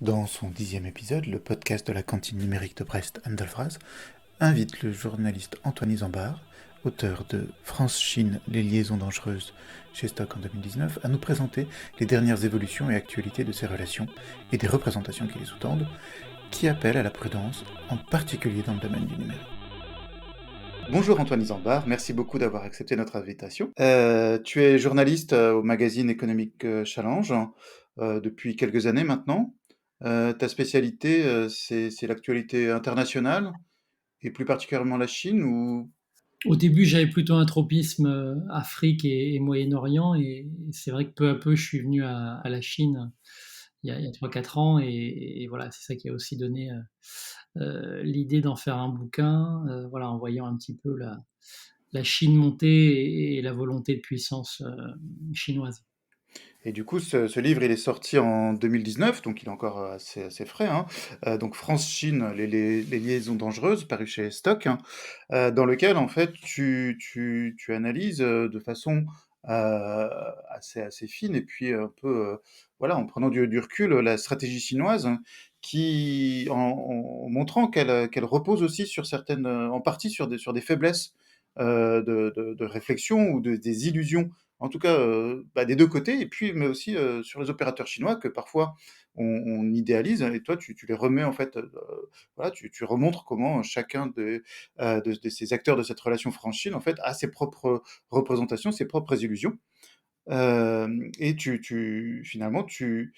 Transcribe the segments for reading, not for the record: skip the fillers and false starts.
Dans son 10e épisode, le podcast de la cantine numérique de Brest, Andalfras, invite le journaliste Antoine Isambard, auteur de France-Chine, les liaisons dangereuses chez Stock en 2019, à nous présenter les dernières évolutions et actualités de ces relations et des représentations qui les sous-tendent, qui appellent à la prudence, en particulier dans le domaine du numérique. Bonjour Antoine Isambard, merci beaucoup d'avoir accepté notre invitation. Tu es journaliste au magazine économique Challenge depuis quelques années maintenant. Ta spécialité, c'est l'actualité internationale et plus particulièrement la Chine ou... Au début, j'avais plutôt un tropisme Afrique et Moyen-Orient, et c'est vrai que peu à peu, je suis venu à la Chine il y a 3-4 ans, et voilà, c'est ça qui a aussi donné l'idée d'en faire un bouquin, voilà, en voyant un petit peu la Chine monter et la volonté de puissance chinoise. Et du coup, ce livre, il est sorti en 2019, donc il est encore assez frais, hein. Donc France-Chine, les liaisons dangereuses, paru chez Stock, hein, dans lequel, en fait, tu analyses de façon assez fine et puis un peu, voilà, en prenant du recul, la stratégie chinoise, hein, en montrant qu'elle repose aussi sur certaines, en partie sur des faiblesses de réflexion ou des illusions en tout cas des deux côtés, et puis mais aussi sur les opérateurs chinois que parfois on idéalise, et toi tu les remets en fait, voilà, tu remontres comment chacun de ces acteurs de cette relation France-Chine en fait a ses propres représentations, ses propres illusions. Et finalement tu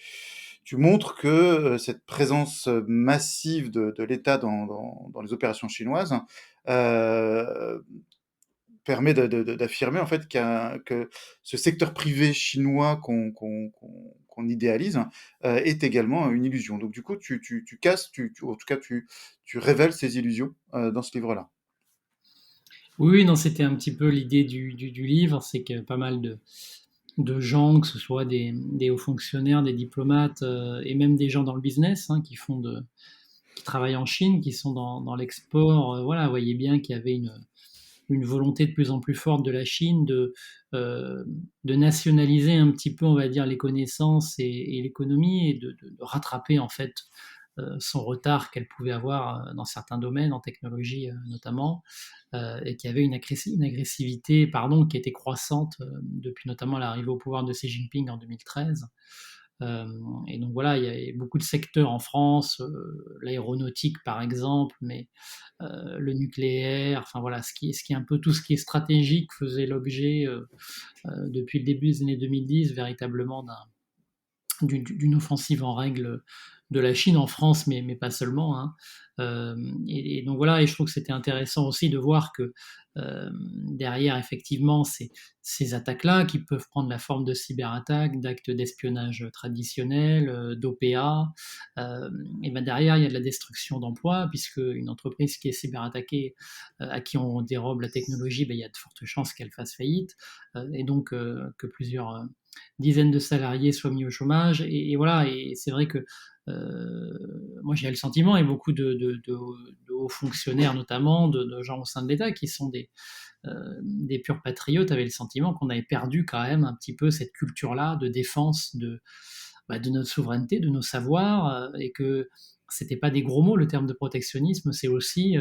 montres que cette présence massive de l'État dans les opérations chinoises euh, permet d'affirmer en fait que ce secteur privé chinois qu'on idéalise est également une illusion. Donc du coup, tu casses, en tout cas, tu révèles ces illusions dans ce livre-là. Oui, oui, non, c'était un petit peu l'idée du livre, c'est que pas mal de gens, que ce soit des hauts fonctionnaires, des diplomates, et même des gens dans le business, hein, qui travaillent en Chine, qui sont dans l'export, voilà, voyez bien qu'il y avait une volonté de plus en plus forte de la Chine euh, de nationaliser un petit peu, on va dire, les connaissances et l'économie, et de rattraper en fait son retard qu'elle pouvait avoir dans certains domaines, en technologie notamment, et qui avait une agressivité, pardon, qui était croissante depuis notamment l'arrivée au pouvoir de Xi Jinping en 2013. Euh, et donc voilà, il y a beaucoup de secteurs en France, l'aéronautique par exemple, mais le nucléaire, enfin voilà, ce qui est un peu tout ce qui est stratégique faisait l'objet depuis le début des années 2010 véritablement d'une offensive en règle de la Chine en France, mais pas seulement, hein. Et donc voilà, et je trouve que c'était intéressant aussi de voir que derrière effectivement ces attaques-là, qui peuvent prendre la forme de cyberattaques, d'actes d'espionnage traditionnels, d'OPA, et ben derrière il y a de la destruction d'emplois, puisque une entreprise qui est cyberattaquée, à qui on dérobe la technologie, ben, il y a de fortes chances qu'elle fasse faillite, et donc que plusieurs dizaines de salariés soient mis au chômage. Et voilà, et c'est vrai que moi j'ai le sentiment, et beaucoup de hauts fonctionnaires notamment, de gens au sein de l'État qui sont des purs patriotes, avaient le sentiment qu'on avait perdu quand même un petit peu cette culture-là de défense de notre souveraineté, de nos savoirs, et que c'était pas des gros mots, le terme de protectionnisme, c'est aussi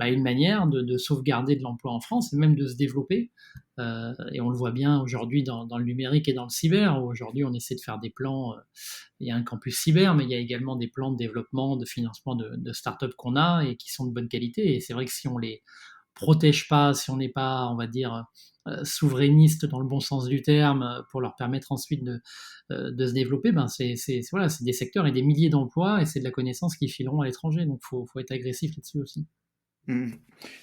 une manière de sauvegarder de l'emploi en France et même de se développer. Et on le voit bien aujourd'hui dans le numérique et dans le cyber, où aujourd'hui on essaie de faire des plans. Il y a un campus cyber, mais il y a également des plans de développement, de financement de start-up qu'on a et qui sont de bonne qualité. Et c'est vrai que si on les protège pas, si on n'est pas, on va dire, souverainiste dans le bon sens du terme, pour leur permettre ensuite de se développer, ben voilà, c'est des secteurs et des milliers d'emplois, et c'est de la connaissance qui fileront à l'étranger. Donc faut être agressif là-dessus aussi. Mmh.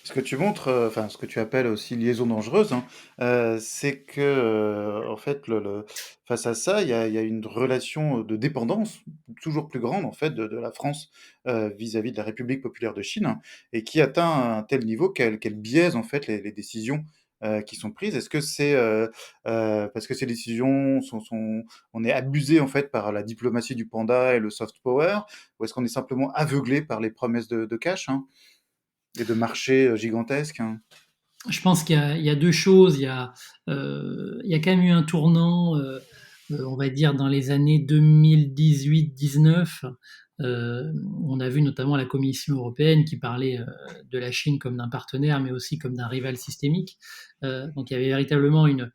Ce que tu montres, enfin ce que tu appelles aussi liaison dangereuse, hein, c'est que, en fait face à ça, il y a une relation de dépendance toujours plus grande en fait de la France, vis-à-vis de la République populaire de Chine, hein, et qui atteint un tel niveau qu'elle biaise en fait les décisions, qui sont prises. Est-ce que c'est, parce que ces décisions on est abusé en fait par la diplomatie du panda et le soft power? Ou est-ce qu'on est simplement aveuglé par les promesses de cash, hein? Et de marchés gigantesques, hein. Je pense qu'il y a deux choses. Il y a quand même eu un tournant on va dire dans les années 2018-19, on a vu notamment la Commission européenne qui parlait de la Chine comme d'un partenaire, mais aussi comme d'un rival systémique. Donc il y avait véritablement une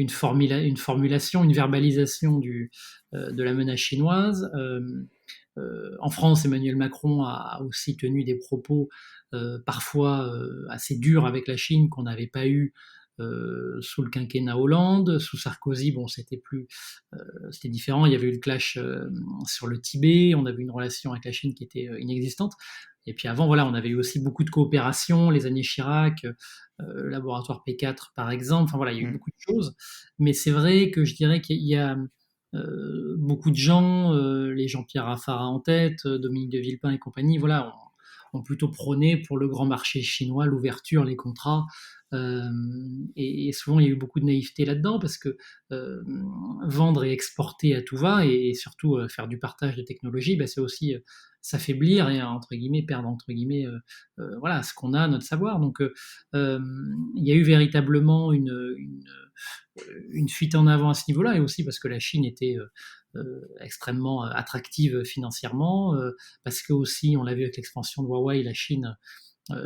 formulation, une verbalisation de la menace chinoise. En France, Emmanuel Macron a aussi tenu des propos parfois assez durs avec la Chine qu'on n'avait pas eu sous le quinquennat Hollande. Sous Sarkozy, bon, c'était différent. Il y avait eu le clash sur le Tibet. On avait une relation avec la Chine qui était inexistante. Et puis avant, voilà, on avait eu aussi beaucoup de coopération, les années Chirac, le laboratoire P4 par exemple. Enfin voilà, il y a eu Mm. beaucoup de choses. Mais c'est vrai que je dirais qu'il y a beaucoup de gens, les Jean-Pierre Raffarin en tête, Dominique de Villepin et compagnie, voilà, ont plutôt prôné pour le grand marché chinois, l'ouverture, les contrats. Euh, et souvent, il y a eu beaucoup de naïveté là-dedans parce que vendre et exporter à tout va et surtout faire du partage de technologie, bah, c'est aussi s'affaiblir et entre guillemets perdre entre guillemets voilà ce qu'on a, notre savoir. Donc, euh, il y a eu véritablement une fuite en avant à ce niveau-là, et aussi parce que la Chine était extrêmement attractive financièrement, parce que aussi, on l'a vu avec l'expansion de Huawei, la Chine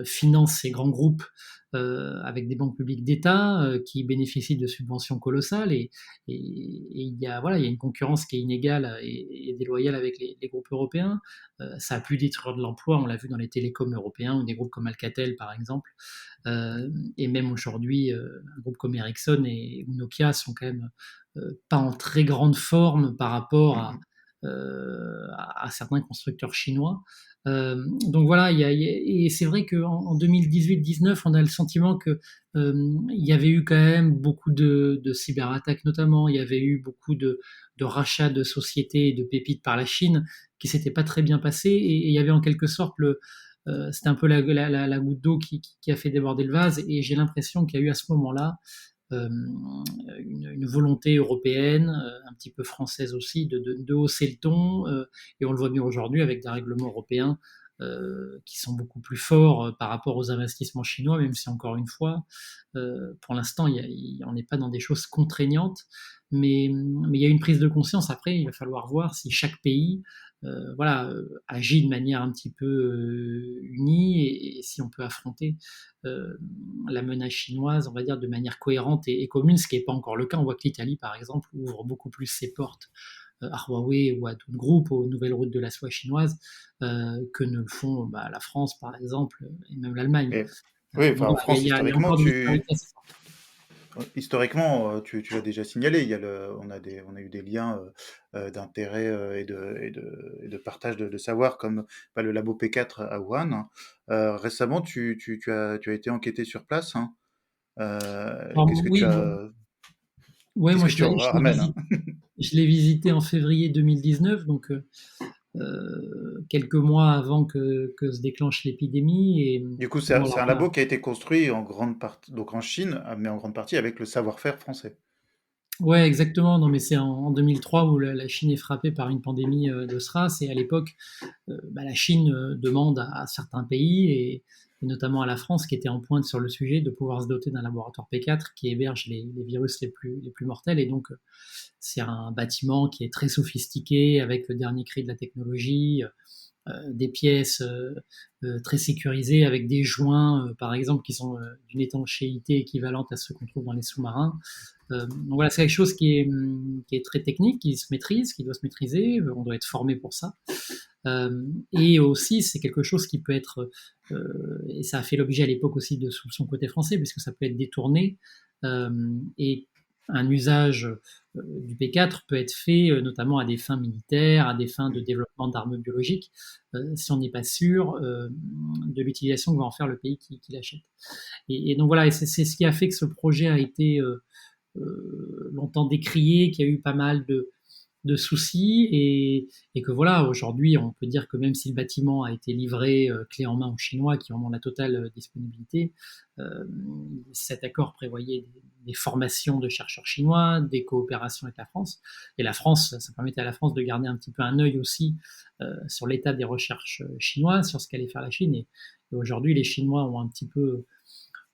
finance ces grands groupes avec des banques publiques d'État qui bénéficient de subventions colossales et il y a voilà il y a une concurrence qui est inégale et déloyale avec les groupes européens. Ça a pu détruire de l'emploi, on l'a vu dans les télécoms européens ou des groupes comme Alcatel par exemple. Et même aujourd'hui, un groupe comme Ericsson ou Nokia sont quand même pas en très grande forme par rapport Mm. à certains constructeurs chinois. Donc voilà, et c'est vrai qu'en 2018-19, on a le sentiment que il y avait eu quand même beaucoup de cyberattaques notamment, il y avait eu beaucoup de rachats de sociétés et de pépites par la Chine qui s'étaient pas très bien passés, et il y avait en quelque sorte c'était un peu la goutte d'eau qui a fait déborder le vase, et j'ai l'impression qu'il y a eu à ce moment-là une volonté européenne, un petit peu française aussi, de hausser le ton, et on le voit bien aujourd'hui avec des règlements européens qui sont beaucoup plus forts par rapport aux investissements chinois, même si encore une fois, pour l'instant, on n'est pas dans des choses contraignantes, mais il y a une prise de conscience. Après, il va falloir voir si chaque pays voilà, agit de manière un petit peu unie, et si on peut affronter euh, la menace chinoise, on va dire, de manière cohérente et commune, ce qui n'est pas encore le cas. On voit que l'Italie, par exemple, ouvre beaucoup plus ses portes à Huawei ou à d'autres groupes, aux nouvelles routes de la soie chinoise, que ne le font la France, par exemple, et même l'Allemagne. Et oui, Donc enfin, en voilà, France, il y a historiquement, encore des disparités assez fortes. tu l'as déjà signalé, on a eu des liens d'intérêt et de partage de savoir, comme bah, le labo P4 à Wuhan, hein. Récemment, tu as été enquêté sur place, hein. Alors, Qu'est-ce que tu oui, as, ouais, qu'est-ce moi que tu en ramènes, hein? je l'ai visité en février 2019, donc quelques mois avant que se déclenche l'épidémie. Et Du coup, bon, c'est alors un voilà. labo qui a été construit en grande partie, donc en Chine, mais en grande partie avec le savoir-faire français. Ouais, exactement. Non, mais c'est en 2003 où la Chine est frappée par une pandémie de SRAS. Et à l'époque, la Chine demande à certains pays, et notamment à la France, qui était en pointe sur le sujet, de pouvoir se doter d'un laboratoire P4 qui héberge les virus les plus mortels. Et donc, c'est un bâtiment qui est très sophistiqué, avec le dernier cri de la technologie, des pièces très sécurisées avec des joints, par exemple, qui sont d'une étanchéité équivalente à ceux qu'on trouve dans les sous-marins. Donc voilà, c'est quelque chose qui est très technique, qui se maîtrise, qui doit se maîtriser, on doit être formé pour ça. Et aussi, c'est quelque chose qui peut être, et ça a fait l'objet à l'époque aussi de son côté français, puisque ça peut être détourné, et un usage du P4 peut être fait notamment à des fins militaires, à des fins de développement d'armes biologiques, si on n'est pas sûr de l'utilisation que va en faire le pays qui l'achète. Et donc voilà, et c'est ce qui a fait que ce projet a été longtemps décrié, qu'il y a eu pas mal de soucis, et que voilà, aujourd'hui, on peut dire que même si le bâtiment a été livré clé en main aux Chinois qui en ont la totale disponibilité, euh, cet accord prévoyait des formations de chercheurs chinois, des coopérations avec la France, et la France, ça permettait à la France de garder un petit peu un œil aussi sur l'état des recherches chinoises, sur ce qu'allait faire la Chine, et aujourd'hui, les Chinois ont un petit peu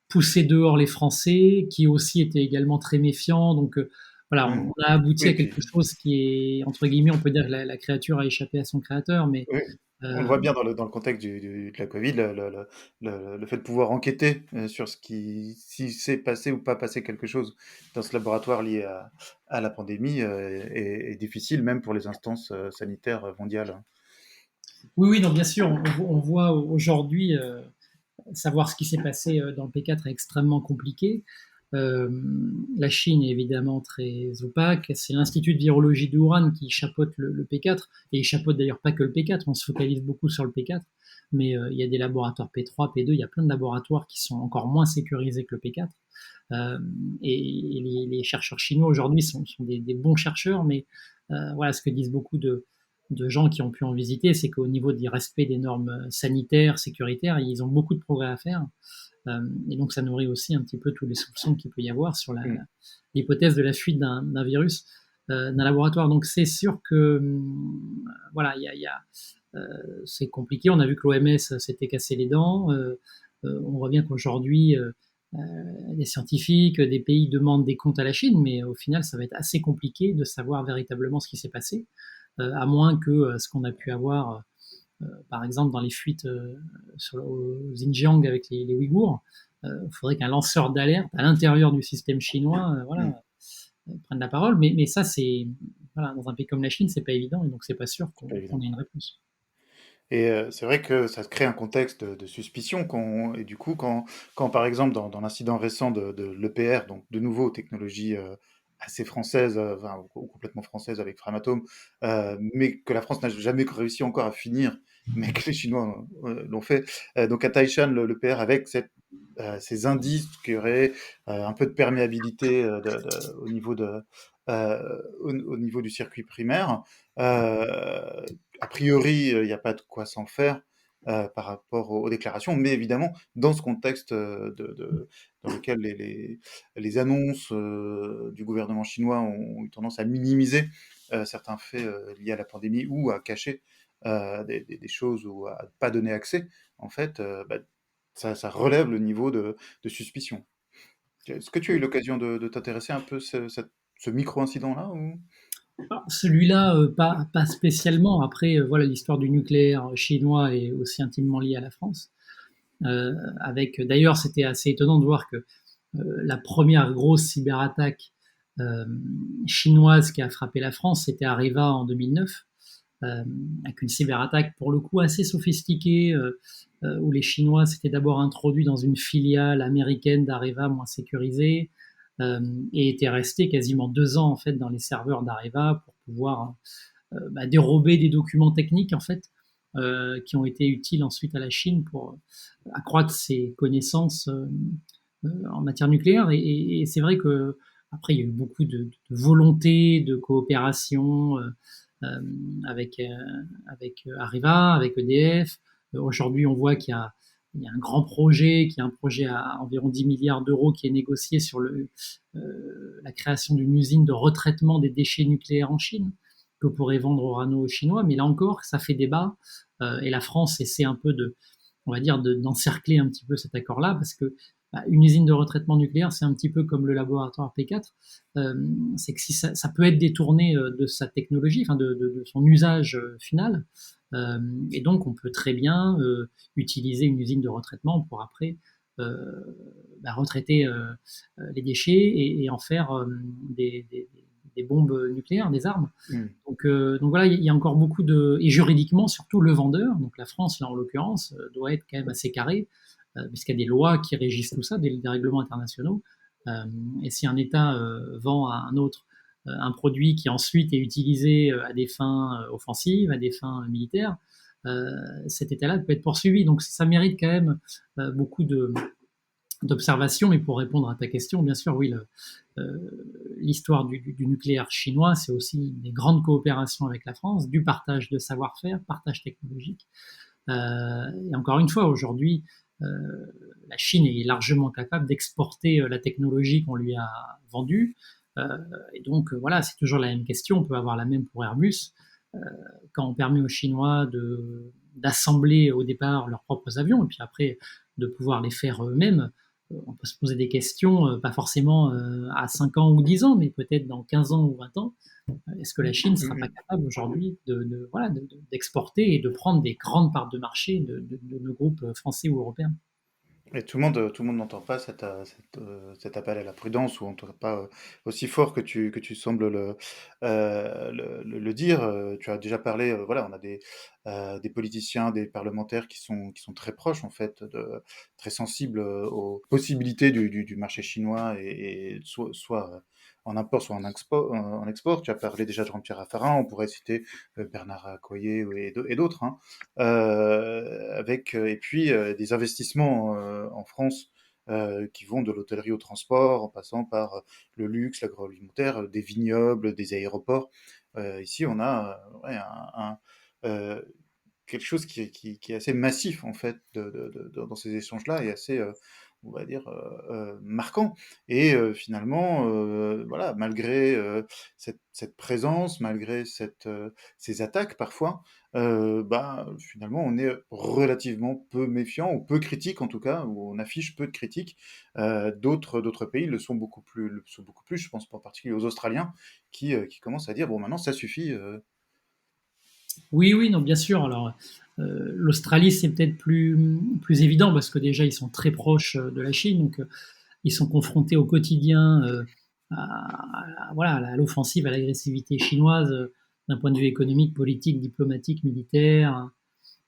poussé dehors les Français, qui aussi étaient également très méfiants, donc voilà, Mmh. on a abouti Oui, à et puis quelque chose qui est, entre guillemets, on peut dire que la créature a échappé à son créateur, mais oui, on le euh, voit bien dans le contexte de la Covid, le fait de pouvoir enquêter sur ce qui, si c'est passé ou pas passé quelque chose dans ce laboratoire lié à la pandémie est difficile, même pour les instances sanitaires mondiales. oui, oui, non, bien sûr, on voit aujourd'hui savoir ce qui s'est passé dans le P4 est extrêmement compliqué. Euh, la Chine est évidemment très opaque. C'est l'Institut de virologie de Wuhan qui chapeaute le P4, et il chapeaute d'ailleurs pas que le P4, on se focalise beaucoup sur le P4, mais il y a des laboratoires P3, P2, il y a plein de laboratoires qui sont encore moins sécurisés que le P4. Euh, et les chercheurs chinois aujourd'hui sont des bons chercheurs, mais voilà, ce que disent beaucoup de gens qui ont pu en visiter, c'est qu'au niveau du respect des normes sanitaires, sécuritaires, ils ont beaucoup de progrès à faire. Et donc, ça nourrit aussi un petit peu tous les soupçons qu'il peut y avoir sur Mm. l'hypothèse de la fuite d'un virus d'un laboratoire. Donc, c'est sûr que, voilà, c'est compliqué. On a vu que l'OMS s'était cassé les dents. On voit bien qu'aujourd'hui, les scientifiques des pays demandent des comptes à la Chine, mais au final, ça va être assez compliqué de savoir véritablement ce qui s'est passé, à moins que ce qu'on a pu avoir par exemple, dans les fuites au Xinjiang avec les Ouïghours, il faudrait qu'un lanceur d'alerte à l'intérieur du système chinois Mm. voilà, prenne la parole. Mais ça, c'est voilà, dans un pays comme la Chine, c'est pas évident et donc c'est pas sûr C'est pas qu'on évident. ait une réponse. Et c'est vrai que ça crée un contexte de suspicion. Et du coup, quand par exemple, dans l'incident récent de l'EPR, donc de nouveau technologie assez française, enfin, ou complètement française avec Framatome, mais que la France n'a jamais réussi encore à finir, mais que les Chinois l'ont fait. Donc à Taishan, l'EPR, avec ces indices qu'il y aurait un peu de perméabilité au niveau au niveau du circuit primaire. Euh, a priori, il n'y a pas de quoi s'en faire par rapport aux déclarations, mais évidemment, dans ce contexte dans lequel les annonces du gouvernement chinois ont eu tendance à minimiser certains faits liés à la pandémie ou à cacher des choses ou à ne pas donner accès, en fait, bah, ça relève le niveau de suspicion. Est-ce que tu as eu l'occasion de t'intéresser un peu ce micro-incident-là ou... Alors, celui-là, pas spécialement. Après, voilà, l'histoire du nucléaire chinois est aussi intimement liée à la France. Avec, d'ailleurs, c'était assez étonnant de voir que la première grosse cyberattaque euh, chinoise qui a frappé la France, c'était Areva en 2009, avec une cyberattaque pour le coup assez sophistiquée, où les Chinois s'étaient d'abord introduits dans une filiale américaine d'Areva moins sécurisée, et étaient restés quasiment 2 ans en fait dans les serveurs d'Areva pour pouvoir dérober des documents techniques en fait qui ont été utiles ensuite à la Chine pour accroître ses connaissances en matière nucléaire. Et c'est vrai que après il y a eu beaucoup de volonté, de coopération euh, avec avec Areva, avec EDF. Aujourd'hui, on voit il y a un grand projet, qui est un projet à environ 10 milliards d'euros qui est négocié sur la création d'une usine de retraitement des déchets nucléaires en Chine que pourrait vendre Orano aux Chinois. Mais là encore, ça fait débat et la France essaie un peu on va dire, d'encercler un petit peu cet accord-là parce que une usine de retraitement nucléaire, c'est un petit peu comme le laboratoire P4. C'est que si ça peut être détourné de sa technologie, enfin de son usage final, euh, et donc on peut très bien utiliser une usine de retraitement pour après euh, retraiter les déchets et en faire des bombes nucléaires, des armes. Hmm. Donc voilà, il y a encore beaucoup de... Et juridiquement, surtout le vendeur, donc la France, là en l'occurrence, doit être quand même assez carré, puisqu'il y a des lois qui régissent tout ça, des règlements internationaux. Euh, et si un État vend à un autre un produit qui ensuite est utilisé à des fins offensives, à des fins militaires, cet État-là peut être poursuivi. Donc ça mérite quand même beaucoup d'observation. Et pour répondre à ta question, bien sûr, oui, l'histoire du nucléaire chinois, c'est aussi des grandes coopérations avec la France, du partage de savoir-faire, partage technologique. Et encore une fois, aujourd'hui, la Chine est largement capable d'exporter la technologie qu'on lui a vendue. Euh, et donc, voilà, c'est toujours la même question. On peut avoir la même pour Airbus. Euh, Quand on permet aux Chinois d'assembler au départ leurs propres avions et puis après de pouvoir les faire eux-mêmes, on peut se poser des questions, pas forcément à 5 ans ou 10 ans, mais peut-être dans 15 ans ou 20 ans. Est-ce que la Chine ne sera pas Mhm. capable aujourd'hui voilà, d'exporter et de prendre des grandes parts de marché de nos groupes français ou européens? Et tout le monde n'entend pas cet appel à la prudence, ou en tout cas pas aussi fort que tu sembles le dire. Tu as déjà parlé, voilà, on a des politiciens, des parlementaires qui sont très proches, en fait, très sensibles aux possibilités du marché chinois, et soit en import, soit en export. Tu as parlé déjà de Jean-Pierre Raffarin, on pourrait citer Bernard Accoyer et d'autres, hein, avec et puis des investissements en France qui vont de l'hôtellerie au transport, en passant par le luxe, l'agroalimentaire, des vignobles, des aéroports. Ici, on a ouais, euh, quelque chose qui est assez massif, en fait, dans ces échanges-là, et assez, on va dire, marquant. Et finalement, voilà, malgré cette présence, malgré ces attaques parfois, bah, finalement, on est relativement peu méfiant, ou peu critique en tout cas, ou on affiche peu de critiques. D'autres pays le sont beaucoup plus. Je pense en particulier aux Australiens qui commencent à dire, bon, maintenant ça suffit. Oui, oui, non, bien sûr. Alors, l'Australie, c'est peut-être plus évident parce que déjà, ils sont très proches de la Chine, donc ils sont confrontés au quotidien voilà, à l'offensive, à l'agressivité chinoise d'un point de vue économique, politique, diplomatique, militaire.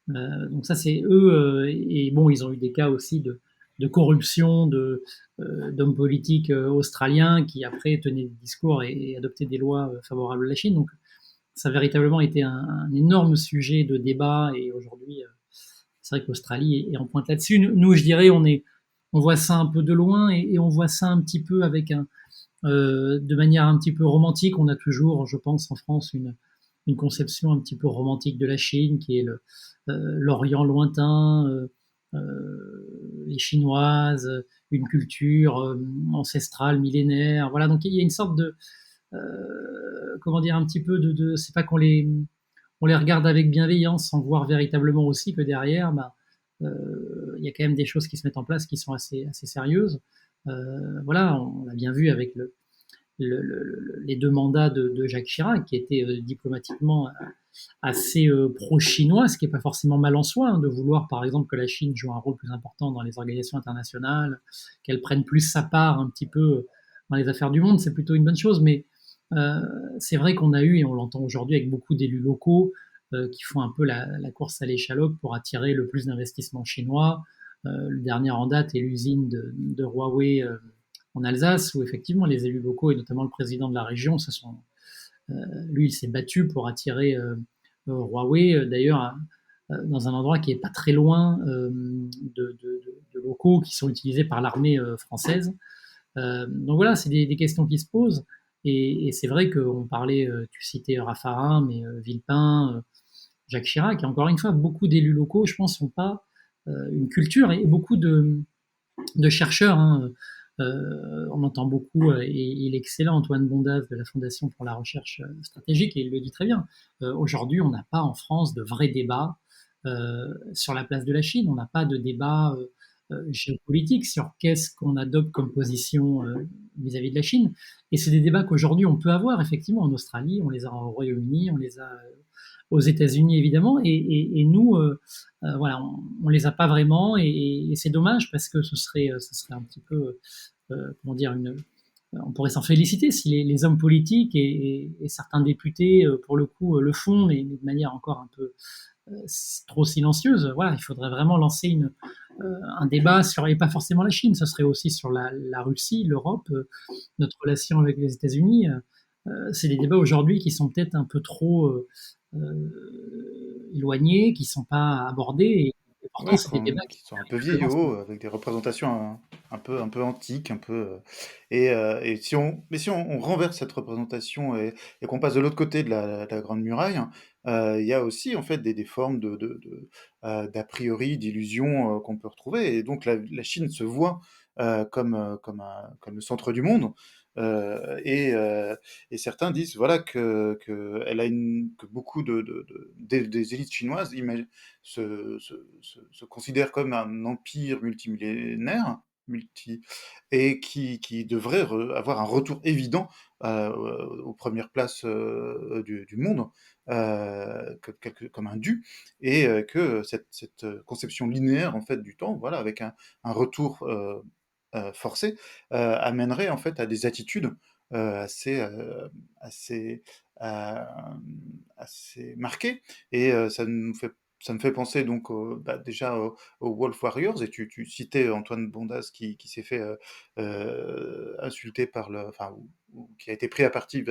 Donc ça, c'est eux. Et bon, ils ont eu des cas aussi de corruption d'hommes politiques australiens qui après tenaient des discours et adoptaient des lois favorables à la Chine. Donc ça a véritablement été un énorme sujet de débat et aujourd'hui, c'est vrai que l'Australie est en pointe là-dessus. Nous, je dirais, on voit ça un peu de loin et on voit ça un petit peu de manière un petit peu romantique. On a toujours, je pense, en France, une conception un petit peu romantique de la Chine, qui est l'Orient lointain, les Chinoises, une culture ancestrale, millénaire. Voilà, donc il y a une sorte comment dire, un petit peu c'est pas on les regarde avec bienveillance sans voir véritablement aussi que derrière, bah, il y a quand même des choses qui se mettent en place qui sont assez sérieuses. Voilà, on l'a bien vu avec les deux mandats de Jacques Chirac, qui étaient diplomatiquement assez pro-chinois, ce qui n'est pas forcément mal en soi, hein, de vouloir par exemple que la Chine joue un rôle plus important dans les organisations internationales, qu'elle prenne plus sa part un petit peu dans les affaires du monde, c'est plutôt une bonne chose. Mais euh, c'est vrai qu'on a eu, et on l'entend aujourd'hui avec beaucoup d'élus locaux, qui font un peu la course à l'échalote pour attirer le plus d'investissements chinois. Le dernier en date est l'usine de Huawei en Alsace, où effectivement les élus locaux et notamment le président de la région euh, lui, il s'est battu pour attirer Huawei, d'ailleurs, dans un endroit qui est pas très loin de locaux qui sont utilisés par l'armée française. Donc voilà, c'est des questions qui se posent. Et c'est vrai qu'on parlait, tu citais Raffarin, mais Villepin, Jacques Chirac, et encore une fois, beaucoup d'élus locaux, je pense, n'ont pas une culture et beaucoup de chercheurs. Hein. On entend beaucoup, et l'excellent Antoine Bondave de la Fondation pour la recherche stratégique, et il le dit très bien. Aujourd'hui, on n'a pas en France de vrai débat sur la place de la Chine. On n'a pas de débat géopolitique sur qu'est-ce qu'on adopte comme position vis-à-vis de la Chine. Et c'est des débats qu'aujourd'hui on peut avoir effectivement en Australie, on les a au Royaume-Uni, on les a aux États-Unis évidemment, et nous, voilà, on les a pas vraiment, et c'est dommage parce que ce serait un petit peu, comment dire, on pourrait s'en féliciter si les hommes politiques et certains députés, pour le coup, le font, mais de manière encore un peu trop silencieuse. Voilà, il faudrait vraiment lancer un débat sur, et pas forcément la Chine, ce serait aussi sur la Russie, l'Europe, notre relation avec les États-Unis. C'est des débats aujourd'hui qui sont peut-être un peu trop éloignés, qui ne sont pas abordés. Et pourtant, Ouais, c'est des débats qui qui sont un peu véritablement vieillots, avec des représentations un peu antiques, un peu. Et si mais si on renverse cette représentation, et qu'on passe de l'autre côté de la Grande Muraille, hein, il y a aussi en fait des formes d'a priori, d'illusions qu'on peut retrouver. Et donc la Chine se voit comme le centre du monde. Et certains disent voilà que beaucoup des élites chinoises se considèrent comme un empire multimillénaire, multi et qui devrait avoir un retour évident aux premières places du monde, comme un dû, et que cette conception linéaire en fait du temps, voilà, avec un retour forcé, amènerait en fait à des attitudes assez, assez, euh, assez marquées. Et ça me fait penser donc déjà aux Wolf Warriors, et tu citais Antoine Bondas qui s'est fait insulter enfin, ou qui a été pris à partie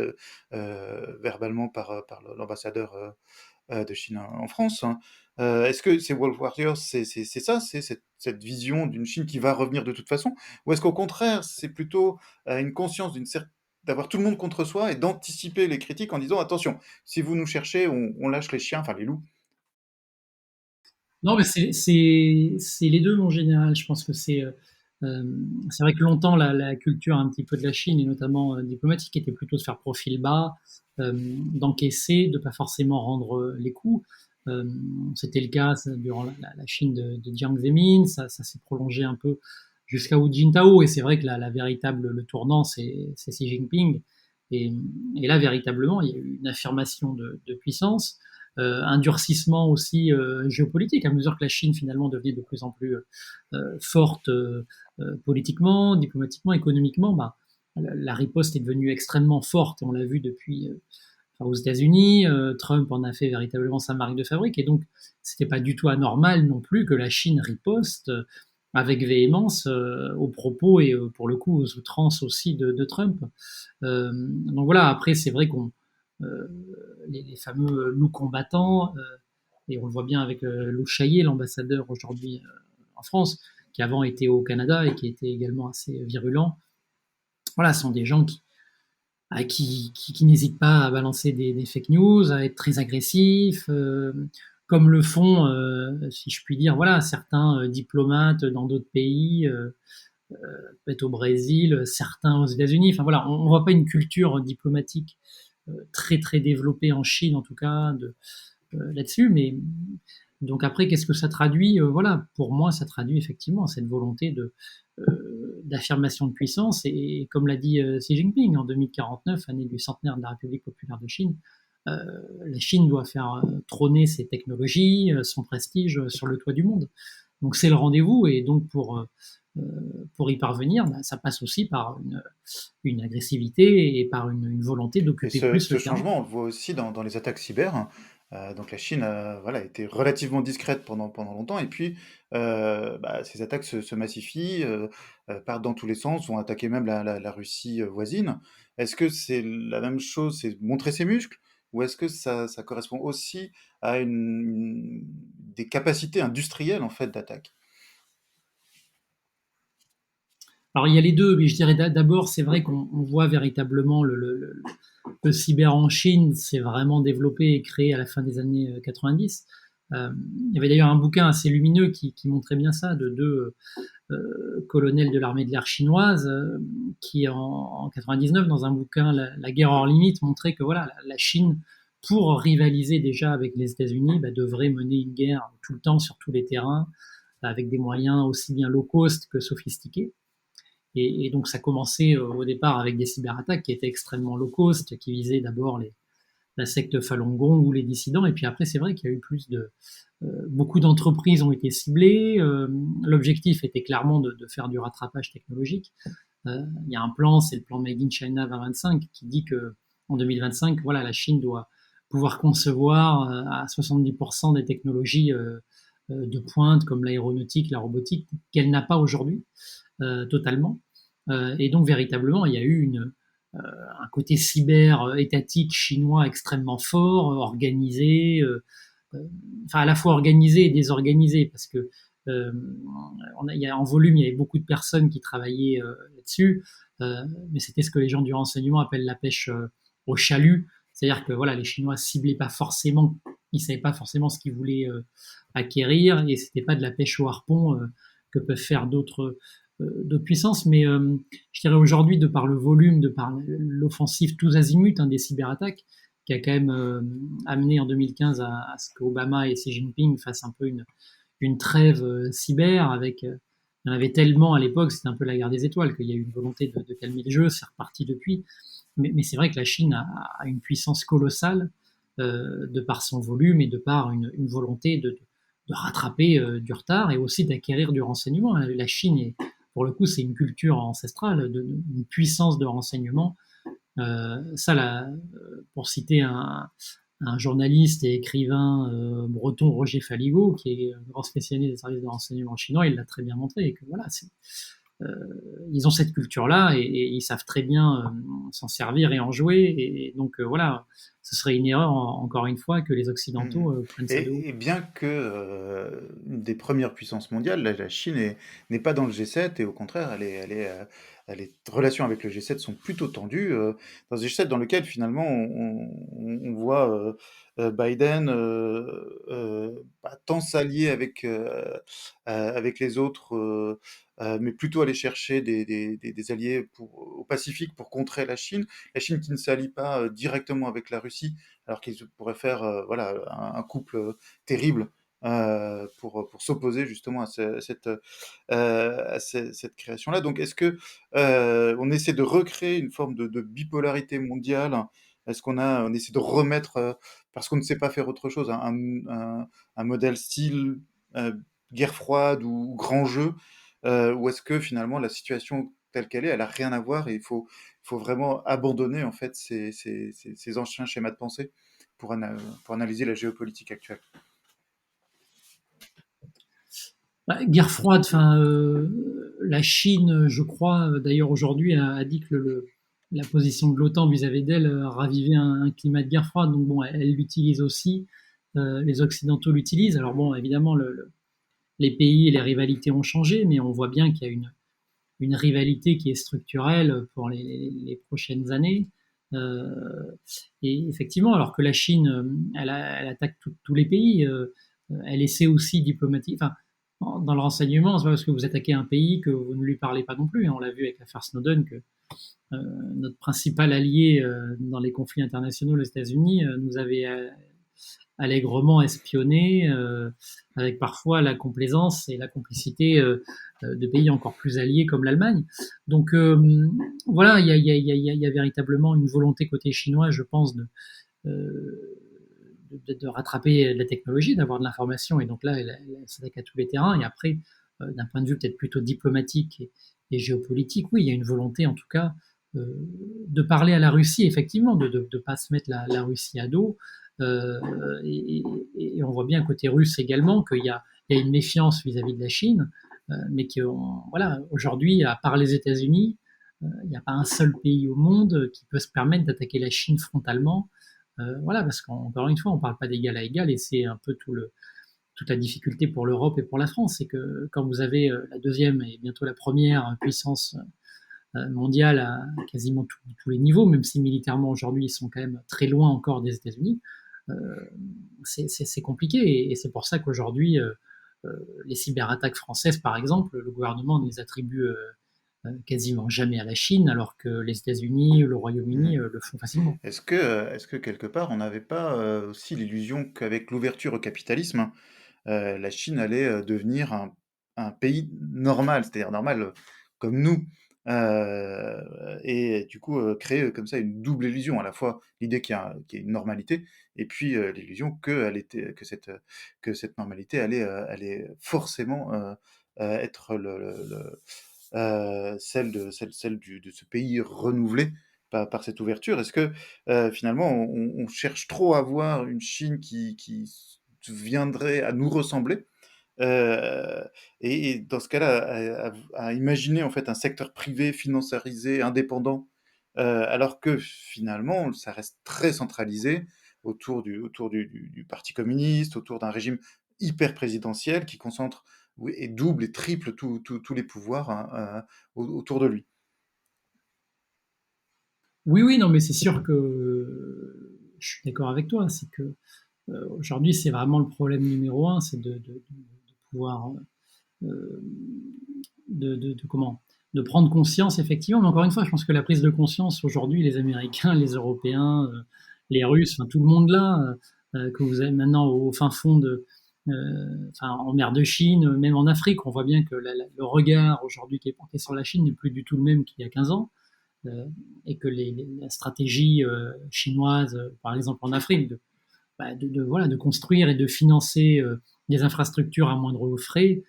verbalement par l'ambassadeur de Chine en France, hein. Est-ce que ces Wolf Warriors, c'est ça, c'est cette vision d'une Chine qui va revenir de toute façon, ou est-ce qu'au contraire, c'est plutôt une conscience d'avoir tout le monde contre soi et d'anticiper les critiques en disant attention, si vous nous cherchez, on lâche les chiens, enfin les loups. Non, mais c'est les deux en général. Je pense que c'est vrai que longtemps la culture un petit peu de la Chine et notamment diplomatique était plutôt de faire profil bas, d'encaisser, de pas forcément rendre les coups. Euh, C'était le cas durant la Chine de Jiang Zemin, ça s'est prolongé un peu jusqu'à Hu Jintao, et c'est vrai que la véritable le tournant c'est Xi Jinping, et, et là véritablement il y a eu une affirmation de puissance, un durcissement aussi géopolitique, à mesure que la Chine finalement devenait de plus en plus forte politiquement, diplomatiquement, économiquement. Bah, la riposte est devenue extrêmement forte, on l'a vu depuis enfin, aux États-Unis. Trump en a fait véritablement sa marque de fabrique, et donc c'était pas du tout anormal non plus que la Chine riposte avec véhémence aux propos et pour le coup aux outrances aussi de Trump. Donc voilà, après c'est vrai qu'on euh, les fameux loups combattants, et on le voit bien avec Lou Chaillet, l'ambassadeur aujourd'hui en France, qui avant était au Canada et qui était également assez virulent. Voilà, ce sont des gens qui n'hésitent pas à balancer des fake news, à être très agressifs, comme le font, si je puis dire, voilà, certains diplomates dans d'autres pays, peut-être au Brésil, certains aux États-Unis. Enfin voilà, on ne voit pas une culture diplomatique très très développée en Chine, en tout cas, là-dessus. Mais donc après, qu'est-ce que ça traduit? Voilà, pour moi, ça traduit effectivement cette volonté d'affirmation de puissance. Et comme l'a dit Xi Jinping en 2049, année du centenaire de la République populaire de Chine, euh, la Chine doit faire trôner ses technologies, son prestige sur le toit du monde. Donc c'est le rendez-vous, et donc pour y parvenir, bah, ça passe aussi par une agressivité et par une volonté Et d'occuper ce, plus ce le terrain. changement, on le voit aussi dans les attaques cyber, hein. Donc la Chine voilà, a été relativement discrète pendant longtemps, et puis ces attaques se massifient, partent dans tous les sens, vont attaquer même la Russie voisine. Est-ce que c'est la même chose, c'est montrer ses muscles, ou est-ce que ça correspond aussi à des capacités industrielles en fait d'attaque? Alors il y a les deux, mais je dirais d'abord, c'est vrai qu'on voit véritablement le cyber en Chine s'est vraiment développé et créé à la fin des années 90. Il y avait d'ailleurs un bouquin assez lumineux qui montrait bien ça, de deux colonels de l'armée de l'air chinoise, qui en 99, dans un bouquin, la guerre hors limite, montrait que voilà, la Chine, pour rivaliser déjà avec les États-Unis, bah, devrait mener une guerre tout le temps sur tous les terrains, avec des moyens aussi bien low cost que sophistiqués. Et donc ça commençait au départ avec des cyberattaques qui étaient extrêmement low cost, qui visaient d'abord la secte Falun Gong ou les dissidents. Et puis après, c'est vrai qu'il y a eu beaucoup d'entreprises ont été ciblées. L'objectif était clairement de faire du rattrapage technologique. Il y a un plan, c'est le plan Made in China 2025, qui dit que en 2025, voilà, la Chine doit pouvoir concevoir à 70% des technologies de pointe comme l'aéronautique, la robotique, qu'elle n'a pas aujourd'hui totalement. Et donc véritablement, il y a eu un côté cyber étatique chinois extrêmement fort, organisé, enfin à la fois organisé et désorganisé, parce que euh, en volume, il y avait beaucoup de personnes qui travaillaient là-dessus, mais c'était ce que les gens du renseignement appellent la pêche au chalut, c'est-à-dire que voilà, les Chinois ciblaient pas forcément, ils savaient pas forcément ce qu'ils voulaient acquérir, et c'était pas de la pêche au harpon que peuvent faire d'autres puissances. Mais je dirais aujourd'hui, de par le volume, de par l'offensive tous azimuts des cyberattaques, qui a quand même amené en 2015 à ce qu'Obama et Xi Jinping fassent un peu une trêve cyber avec il y en avait tellement à l'époque, c'était un peu la guerre des étoiles, qu'il y a eu une volonté de calmer le jeu, c'est reparti depuis. Mais c'est vrai que la Chine a une puissance colossale de par son volume et de par une volonté de rattraper du retard et aussi d'acquérir du renseignement. La Chine, pour le coup, c'est une culture ancestrale, une puissance de renseignement. Ça, là, pour citer un journaliste et écrivain breton, Roger Faligot, qui est un grand spécialiste des services de renseignement chinois, il l'a très bien montré. Et que voilà, euh, ils ont cette culture-là et ils savent très bien s'en servir et en jouer. Et donc voilà, ce serait une erreur, encore une fois, que les Mmh. Occidentaux prennent ça de haut. Et bien que une des premières puissances mondiales, la Chine n'est pas dans le G7 et au contraire, les relations avec le G7 sont plutôt tendues. Dans ce G7 dans lequel finalement on voit Biden pas tant s'allier avec les autres, mais plutôt aller chercher des alliés au Pacifique pour contrer la Chine. La Chine qui ne s'allie pas directement avec la Russie alors qu'ils pourraient faire voilà, un couple terrible pour s'opposer justement à cette création-là. Donc, est-ce que on essaie de recréer une forme de bipolarité mondiale? Est-ce on essaie de remettre, parce qu'on ne sait pas faire autre chose, un modèle style euh, guerre froide ou grand jeu, ou est-ce que finalement la situation telle qu'elle est, elle a rien à voir et il faut vraiment abandonner en fait ces anciens schémas de pensée pour, pour analyser la géopolitique actuelle. Bah, guerre froide, enfin, la Chine, je crois, d'ailleurs aujourd'hui, a dit que la position de l'OTAN vis-à-vis d'elle ravivait un climat de guerre froide. Donc bon, elle l'utilise aussi. Les Occidentaux l'utilisent. Alors bon, évidemment, les pays et les rivalités ont changé, mais on voit bien qu'il y a une rivalité qui est structurelle pour les prochaines années. Euh, et effectivement, alors que la Chine, elle attaque tous les pays, elle essaie aussi diplomatique. Enfin, dans le renseignement, c'est pas parce que vous attaquez un pays que vous ne lui parlez pas non plus. On l'a vu avec l'affaire Snowden que notre principal allié dans les conflits internationaux, les États-Unis, nous avait allègrement espionné, avec parfois la complaisance et la complicité de pays encore plus alliés comme l'Allemagne. Donc voilà, il y a véritablement une volonté côté chinois, je pense, de rattraper la technologie, d'avoir de l'information, et donc là, elle s'attaque à tous les terrains. Et après, d'un point de vue peut-être plutôt diplomatique et géopolitique, oui, il y a une volonté en tout cas de parler à la Russie, effectivement, de ne pas se mettre la Russie à dos. Euh, et, et, on voit bien côté russe également il y a une méfiance vis-à-vis de la Chine, mais que voilà, aujourd'hui, à part les États-Unis, il n'y a pas un seul pays au monde qui peut se permettre d'attaquer la Chine frontalement. Voilà, parce qu'encore une fois, on ne parle pas d'égal à égal, et c'est un peu toute la difficulté pour l'Europe et pour la France. C'est que quand vous avez la deuxième et bientôt la première puissance mondiale à quasiment tous les niveaux, même si militairement aujourd'hui ils sont quand même très loin encore des États-Unis, euh, c'est compliqué. Et c'est pour ça qu'aujourd'hui, les cyberattaques françaises, par exemple, le gouvernement ne les attribue quasiment jamais à la Chine, alors que les États-Unis, le Royaume-Uni Mhm. le font facilement. Est-ce que quelque part, on n'avait pas aussi l'illusion qu'avec l'ouverture au capitalisme, la Chine allait devenir un pays normal, c'est-à-dire normal comme nous, et du coup créer comme ça une double illusion, à la fois l'idée qu'il y a une normalité, et puis l'illusion que cette normalité allait forcément être celle de ce pays renouvelé par cette ouverture. Est-ce que finalement on cherche trop à voir une Chine qui viendrait à nous ressembler? Euh, et dans ce cas-là, à imaginer en fait un secteur privé financiarisé, indépendant, alors que finalement, ça reste très centralisé autour du Parti communiste, autour d'un régime hyper présidentiel qui concentre oui, et double et triple tous les pouvoirs hein, autour de lui. Oui, oui, non, mais c'est sûr que je suis d'accord avec toi. C'est que aujourd'hui, c'est vraiment le problème numéro un, c'est de pouvoir euh, comment de prendre conscience effectivement. Mais encore une fois, je pense que la prise de conscience aujourd'hui, les Américains, les Européens, les Russes, enfin tout le monde là, que vous avez maintenant au fin fond enfin en mer de Chine, même en Afrique, on voit bien que le regard aujourd'hui qui est porté sur la Chine n'est plus du tout le même qu'il y a 15 ans, et que la stratégie chinoise, par exemple en Afrique, voilà, de construire et de financer des infrastructures à moindre frais,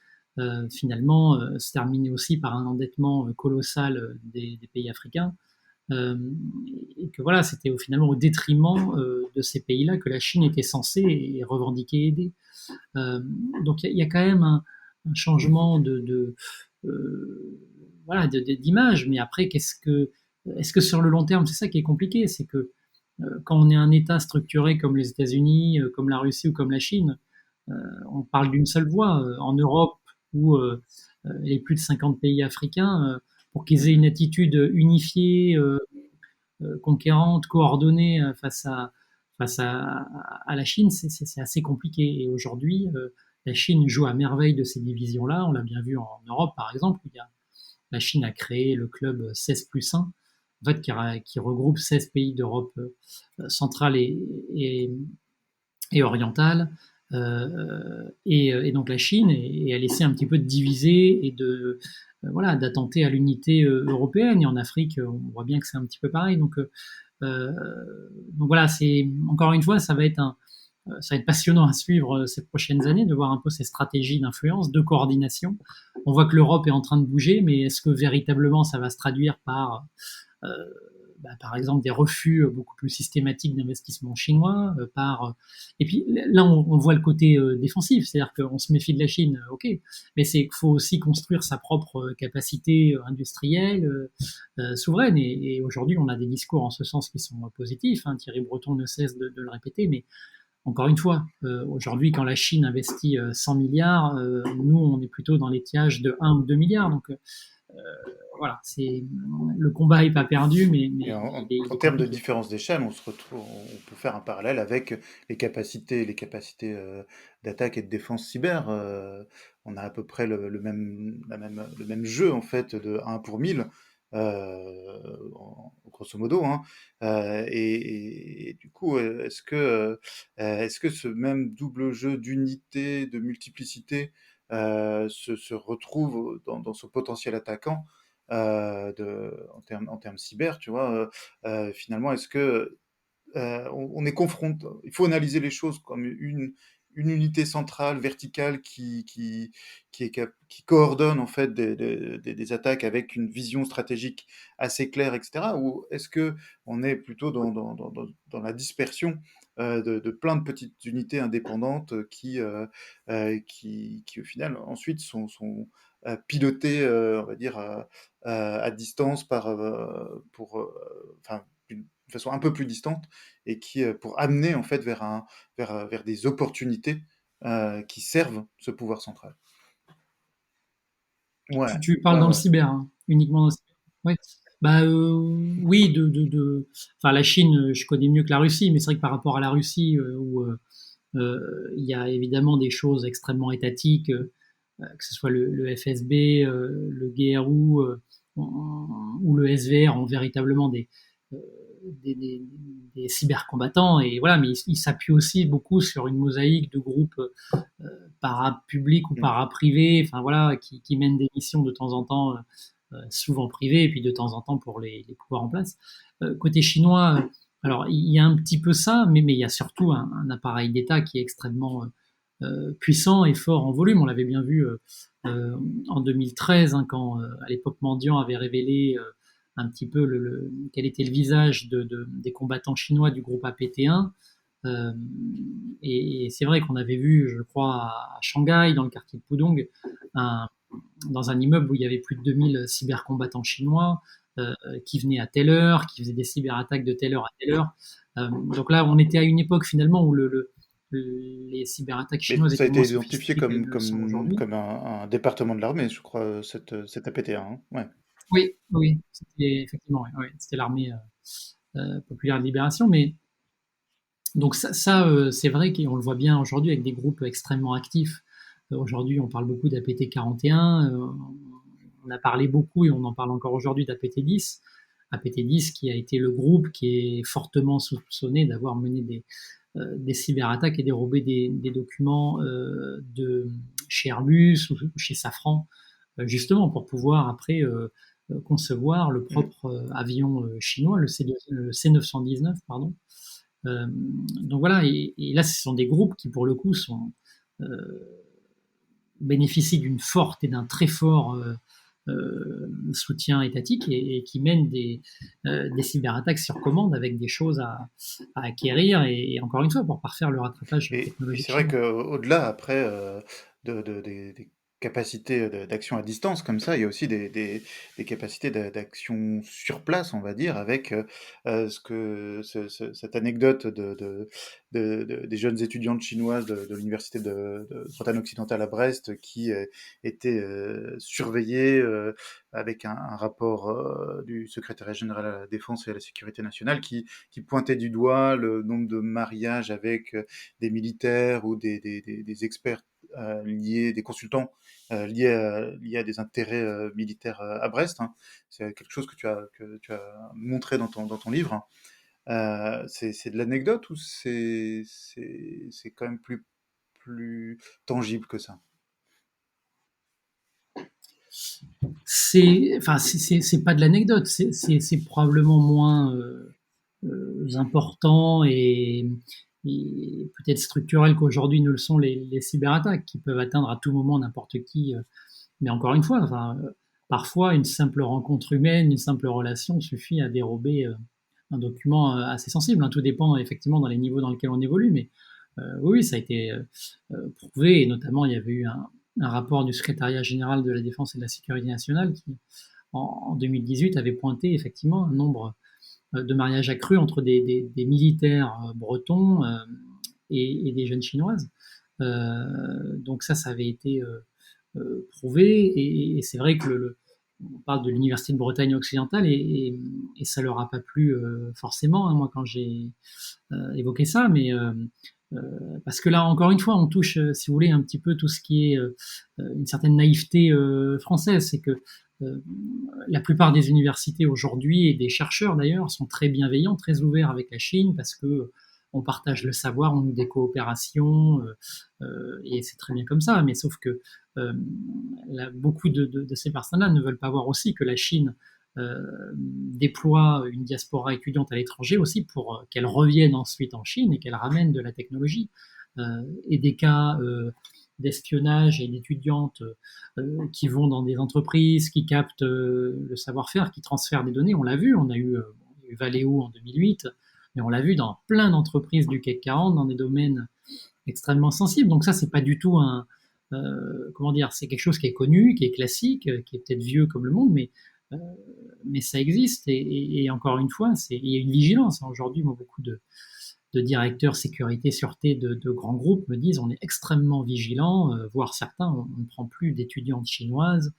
finalement, se terminer aussi par un endettement colossal des pays africains. Euh, et que voilà, c'était finalement au détriment de ces pays-là que la Chine était censée et revendiquer aider. Euh, donc il y a quand même un changement voilà, d'image, mais après, est-ce que sur le long terme, c'est ça qui est compliqué, c'est que quand on est un État structuré comme les États-Unis, comme la Russie ou comme la Chine, euh, on parle d'une seule voix. En Europe ou les plus de 50 pays africains, pour qu'ils aient une attitude unifiée, conquérante, coordonnée face à la Chine, c'est assez compliqué. Et aujourd'hui, la Chine joue à merveille de ces divisions-là. On l'a bien vu en Europe, par exemple, où la Chine a créé le club 16 plus 1, en fait, qui regroupe 16 pays d'Europe centrale et orientale. Et donc la Chine a laissé un petit peu de diviser et voilà, d'attenter à l'unité européenne. Et en Afrique, on voit bien que c'est un petit peu pareil. Euh, donc voilà, c'est encore une fois, ça va être passionnant à suivre ces prochaines années, de voir un peu ces stratégies d'influence, de coordination. On voit que l'Europe est en train de bouger, mais est-ce que véritablement ça va se traduire euh, par exemple des refus beaucoup plus systématiques d'investissement chinois, et puis là on voit le côté défensif, c'est-à-dire qu'on se méfie de la Chine, ok, mais c'est qu'il faut aussi construire sa propre capacité industrielle souveraine, et aujourd'hui on a des discours en ce sens qui sont positifs, hein. Thierry Breton ne cesse de le répéter, mais encore une fois, aujourd'hui, quand la Chine investit 100 milliards, nous, on est plutôt dans l'étiage de 1 ou 2 milliards. Donc, voilà, le combat n'est pas perdu, Et mais il en est termes de compliqué. différence d'échelle, on peut faire un parallèle avec les capacités d'attaque et de défense cyber. On a à peu près le même jeu en fait de 1 pour 1000, grosso modo, hein. Et du coup, est-ce que ce même double jeu d'unité, de multiplicité se retrouve dans ce potentiel attaquant en termes cyber, tu vois, finalement, est-ce que on est confronté, il faut analyser les choses comme une unité centrale, verticale, qui coordonne en fait des attaques avec une vision stratégique assez claire, etc. Ou est-ce que on est plutôt dans la dispersion de plein de petites unités indépendantes qui au final ensuite pilotées, on va dire, à distance enfin, d'une façon un peu plus distante et pour amener en fait vers des opportunités qui servent ce pouvoir central. Ouais, Tu parles ouais, dans le ouais. cyber, hein, uniquement dans le cyber. Ouais. Bah, oui, enfin, la Chine, je connais mieux que la Russie, mais c'est vrai que par rapport à la Russie, où il y a évidemment des choses extrêmement étatiques, que ce soit le FSB, le GRU ou le SVR ont véritablement euh, des, des, des cybercombattants. Et voilà, mais ils s'appuient aussi beaucoup sur une mosaïque de groupes para-publics ou Mm. para-privés, enfin voilà, qui mènent des missions de temps en temps, souvent privées, et puis de temps en temps pour les pouvoirs en place. Côté chinois, alors il y a un petit peu ça, mais il y a surtout un appareil d'État qui est extrêmement puissant et fort en volume. On l'avait bien vu en 2013, hein, quand à l'époque Mendiant avait révélé un petit peu quel était le visage des combattants chinois du groupe APT1. Euh, et c'est vrai qu'on avait vu, je crois, à Shanghai, dans le quartier de Pudong, un, dans un immeuble où il y avait plus de 2000 cybercombattants chinois qui venaient à telle heure, qui faisaient des cyberattaques de telle heure à telle heure. Donc là, on était à une époque finalement où les cyberattaques Mais chinoises ça a étaient été moins identifié sophistiquées qu'elles ne le sont aujourd'hui. comme un département de l'armée, je crois, cet APT1, hein. Ouais. Oui, oui, c'était effectivement, ouais, ouais, c'était l'armée populaire de libération. Mais donc c'est vrai qu'on le voit bien aujourd'hui avec des groupes extrêmement actifs. Aujourd'hui, on parle beaucoup d'APT 41. On a parlé beaucoup et on en parle encore aujourd'hui d'APT 10. APT 10 qui a été le groupe qui est fortement soupçonné d'avoir mené des cyberattaques et dérober des documents de chez Airbus ou chez Safran, justement pour pouvoir après concevoir le Mm. propre avion chinois, le C919, pardon. Donc voilà, et là, ce sont des groupes qui, pour le coup, bénéficient d'une forte et d'un très fort soutien étatique et qui mènent des cyberattaques sur commande avec des choses à acquérir et encore une fois, pour parfaire le rattrapage Et technologique c'est vrai chinois. qu'au-delà, après, des capacités d'action à distance comme ça, il y a aussi des capacités d'action sur place, on va dire, avec cette anecdote des jeunes étudiantes chinoises de l'université de Bretagne occidentale à Brest qui étaient surveillées avec un rapport du secrétariat général à la défense et à la sécurité nationale qui pointait du doigt le nombre de mariages avec des militaires ou des experts liés, des consultants liés à des intérêts militaires à Brest, hein. C'est quelque chose que tu as montré dans ton livre, hein. C'est de l'anecdote ou c'est quand même plus tangible que ça? C'est pas de l'anecdote, c'est probablement moins important et peut-être structurel qu'aujourd'hui ne le sont les cyberattaques qui peuvent atteindre à tout moment n'importe qui. Mais encore une fois, enfin, parfois une simple rencontre humaine, une simple relation suffit à dérober un document assez sensible, hein. Tout dépend effectivement dans les niveaux dans lesquels on évolue, mais oui, ça a été prouvé, et notamment il y avait eu un rapport du secrétariat général de la défense et de la sécurité nationale qui, en 2018, avait pointé effectivement un nombre de mariages accrus entre des militaires bretons et des jeunes chinoises. Donc ça avait été prouvé, et c'est vrai que on parle de l'université de Bretagne occidentale et ça leur a pas plu forcément, hein, moi quand j'ai évoqué ça, mais parce que là encore une fois on touche, si vous voulez, un petit peu tout ce qui est une certaine naïveté française, c'est que euh, la plupart des universités aujourd'hui et des chercheurs d'ailleurs sont très bienveillants, très ouverts avec la Chine parce que on partage le savoir, on a des coopérations et c'est très bien comme ça. Mais sauf que euh, beaucoup de ces personnes-là ne veulent pas voir aussi que la Chine déploie une diaspora étudiante à l'étranger aussi pour qu'elle revienne ensuite en Chine et qu'elle ramène de la technologie. Et des cas d'espionnage et d'étudiantes qui vont dans des entreprises, qui captent le savoir-faire, qui transfèrent des données. On l'a vu, on a eu Valeo en 2008, mais on l'a vu dans plein d'entreprises du CAC 40 dans des domaines extrêmement sensibles. Donc ça, c'est pas du tout comment dire, c'est quelque chose qui est connu, qui est classique, qui est peut-être vieux comme le monde, euh, mais ça existe. Et encore une fois, il y a une vigilance. Aujourd'hui, moi, beaucoup de directeurs sécurité, sûreté de grands groupes me disent on est extrêmement vigilant, voire certains, on ne prend plus d'étudiantes chinoises.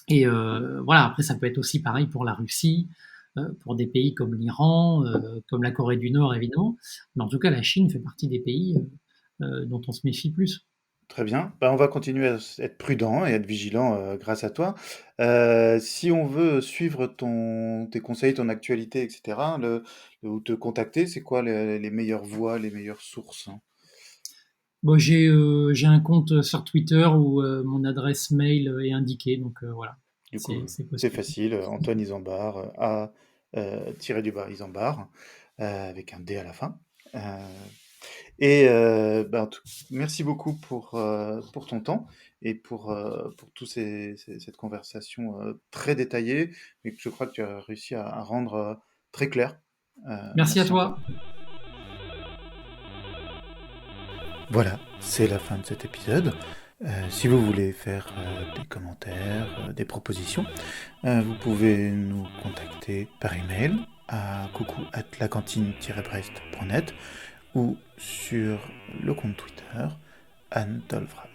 Et voilà, après, ça peut être aussi pareil pour la Russie, pour des pays comme l'Iran, comme la Corée du Nord, évidemment. Mais en tout cas, la Chine fait partie des pays dont on se méfie plus. Très bien. Bah, on va continuer à être prudent et être vigilant grâce à toi. Si on veut suivre tes conseils, ton actualité, etc., ou te contacter, c'est quoi les meilleures voies, les meilleures sources, hein? Bon, j'ai un compte sur Twitter où mon adresse mail est indiquée, donc voilà, Du coup, c'est c'est possible. facile. Antoine Isambard, tiré du bas Isambard, avec un D à la fin. Euh, merci beaucoup pour ton temps et pour cette conversation très détaillée, mais que je crois que tu as réussi à rendre très clair. Merci à Merci encore. toi. Voilà, c'est la fin de cet épisode. Si vous voulez faire des commentaires, des propositions, vous pouvez nous contacter par email à coucou@lacantine-brest.net ou sur le compte Twitter Anne Dolvraz.